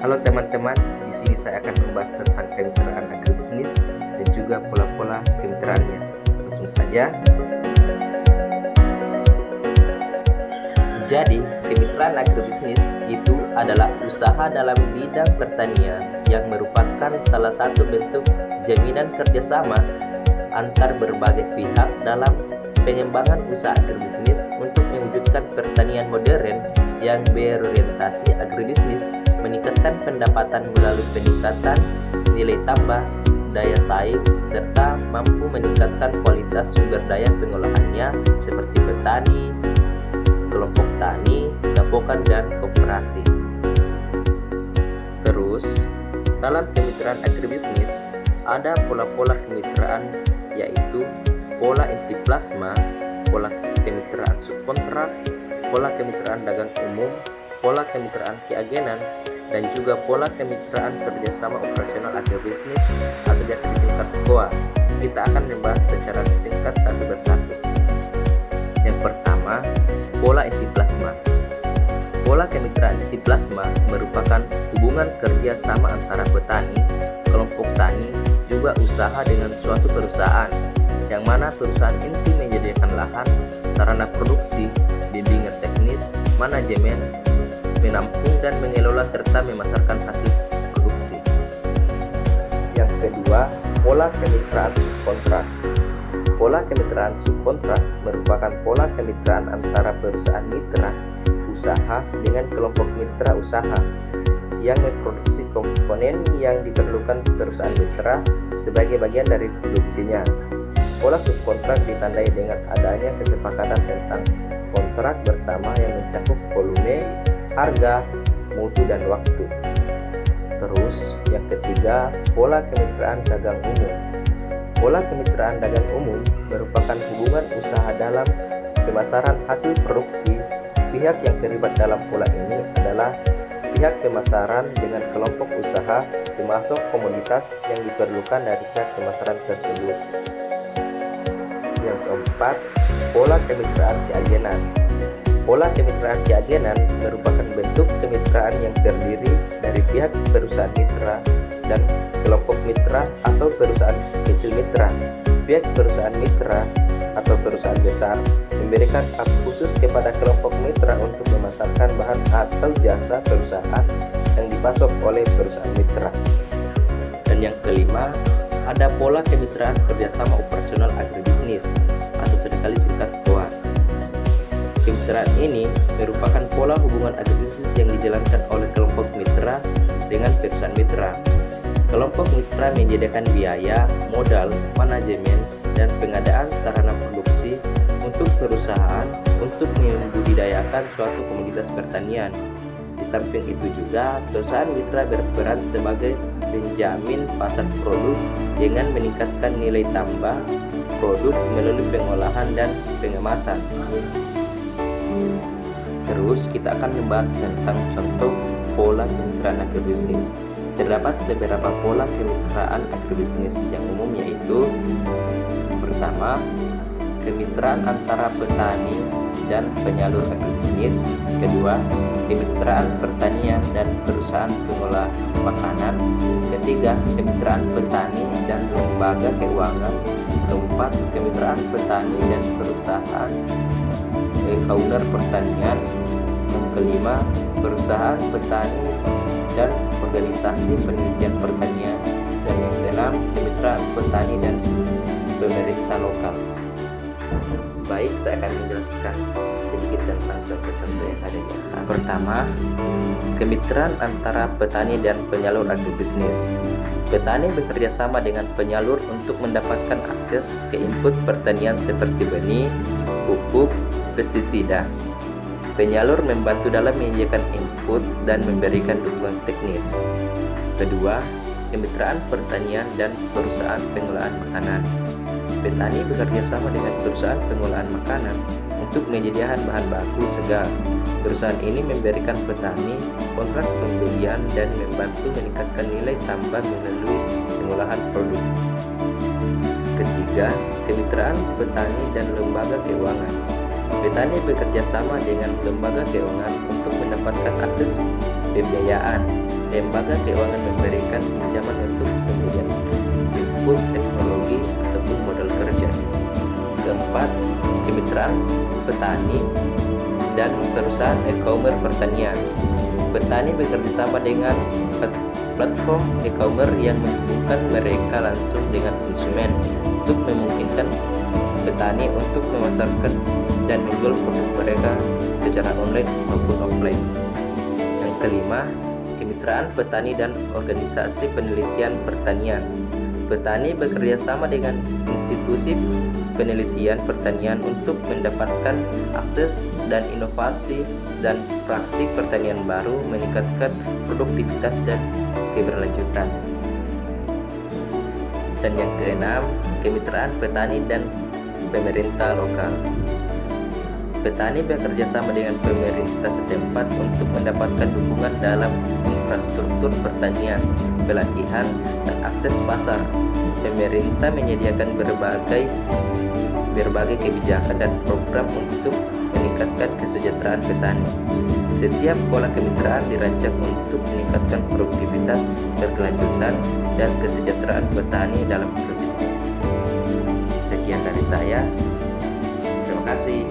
Halo teman-teman, di sini saya akan membahas tentang kemitraan agribisnis dan juga pola-pola kemitraannya. Langsung saja. Jadi, kemitraan agribisnis itu adalah usaha dalam bidang pertanian yang merupakan salah satu bentuk jaminan kerjasama antar berbagai pihak dalam pengembangan usaha agribisnis untuk mewujudkan pertanian modern yang berorientasi agribisnis, meningkatkan pendapatan melalui peningkatan nilai tambah, daya saing, serta mampu meningkatkan kualitas sumber daya pengolahannya seperti petani, kelompok tani, gabungan, dan koperasi. Terus, dalam kemitraan agribisnis, ada pola-pola kemitraan yaitu pola inti plasma, pola kemitraan subkontrak, pola kemitraan dagang umum, pola kemitraan keagenan, dan juga pola kemitraan kerjasama operasional agribisnis atau biasa disingkat POA. Kita akan membahas secara singkat satu persatu. Yang pertama, pola inti plasma. Pola kemitraan inti plasma merupakan hubungan kerjasama antara petani, kelompok tani, juga usaha dengan suatu perusahaan, yang mana perusahaan inti menyediakan lahan, sarana produksi, bimbingan teknis, manajemen, menampung dan mengelola serta memasarkan hasil produksi. Yang kedua, pola kemitraan subkontrak. Pola kemitraan subkontrak merupakan pola kemitraan antara perusahaan mitra usaha dengan kelompok mitra usaha yang memproduksi komponen yang diperlukan perusahaan mitra sebagai bagian dari produksinya. Pola subkontrak ditandai dengan adanya kesepakatan tentang kontrak bersama yang mencakup volume, harga, mutu, dan waktu. Terus, yang ketiga, pola kemitraan dagang umum. Pola kemitraan dagang umum merupakan hubungan usaha dalam pemasaran hasil produksi. Pihak yang terlibat dalam pola ini adalah pihak pemasaran dengan kelompok usaha pemasok komoditas yang diperlukan dari pihak pemasaran tersebut. Yang keempat, pola kemitraan keagenan. Pola kemitraan keagenan merupakan bentuk kemitraan yang terdiri dari pihak perusahaan mitra dan kelompok mitra atau perusahaan kecil mitra. Pihak perusahaan mitra atau perusahaan besar memberikan hak khusus kepada kelompok mitra untuk memasarkan bahan atau jasa perusahaan yang dipasok oleh perusahaan mitra. Dan yang kelima, ada pola kemitraan kerjasama operasional agribisnis atau seringkali singkat POA. Kemitraan ini merupakan pola hubungan agribisnis yang dijalankan oleh kelompok mitra dengan perusahaan mitra. Kelompok mitra menyediakan biaya, modal, manajemen, dan pengadaan sarana produksi untuk perusahaan untuk membudidayakan suatu komoditas pertanian. Di samping itu juga, perusahaan mitra berperan sebagai penjamin pasar produk dengan meningkatkan nilai tambah produk melalui pengolahan dan pengemasan. Terus kita akan membahas tentang contoh pola kemitraan agribisnis. Terdapat beberapa pola kemitraan agribisnis yang umum, yaitu pertama, kemitraan antara petani dan penyalur agribisnis. Kedua, kemitraan pertanian dan perusahaan pengolah makanan. Ketiga, kemitraan petani dan lembaga keuangan. Keempat, kemitraan petani dan perusahaan kauner pertanian. Yang kelima, perusahaan petani dan organisasi penelitian pertanian. Dan yang keenam, kemitraan petani dan pemerintah lokal. Baik, saya akan menjelaskan sedikit tentang contoh-contoh yang ada di atas. Pertama, kemitraan antara petani dan penyalur agribisnis. Petani bekerja sama dengan penyalur untuk mendapatkan akses ke input pertanian seperti benih, pupuk, pestisida. Penyalur membantu dalam menyediakan input dan memberikan dukungan teknis. Kedua, kemitraan pertanian dan perusahaan pengolahan makanan. Petani bekerja sama dengan perusahaan pengolahan makanan untuk menyediakan bahan baku segar. Perusahaan ini memberikan petani kontrak pembelian dan membantu meningkatkan nilai tambah melalui pengolahan produk. Ketiga, kemitraan petani dan lembaga keuangan. Petani bekerja sama dengan lembaga keuangan untuk mendapatkan akses pembiayaan. lembaga keuangan memberikan pinjaman untuk pembelian input teknologi ataupun modal kerja. Keempat, kemitraan petani dan perusahaan e-commerce pertanian. Petani bekerja sama dengan platform e-commerce yang menghubungkan mereka langsung dengan konsumen untuk memungkinkan petani untuk memasarkan dan menjual produk mereka secara online maupun offline. Yang kelima, kemitraan petani dan organisasi penelitian pertanian. Petani bekerja sama dengan institusi penelitian pertanian untuk mendapatkan akses dan inovasi dan praktik pertanian baru, meningkatkan produktivitas dan keberlanjutan. Dan yang keenam, kemitraan petani dan pemerintah lokal. Petani bekerja sama dengan pemerintah setempat untuk mendapatkan dukungan dalam infrastruktur pertanian, pelatihan, dan akses pasar. Pemerintah menyediakan berbagai kebijakan dan program untuk meningkatkan kesejahteraan petani. Setiap pola kemitraan dirancang untuk meningkatkan produktivitas, berkelanjutan, dan kesejahteraan petani dalam berbisnis. Sekian dari saya. Terima kasih.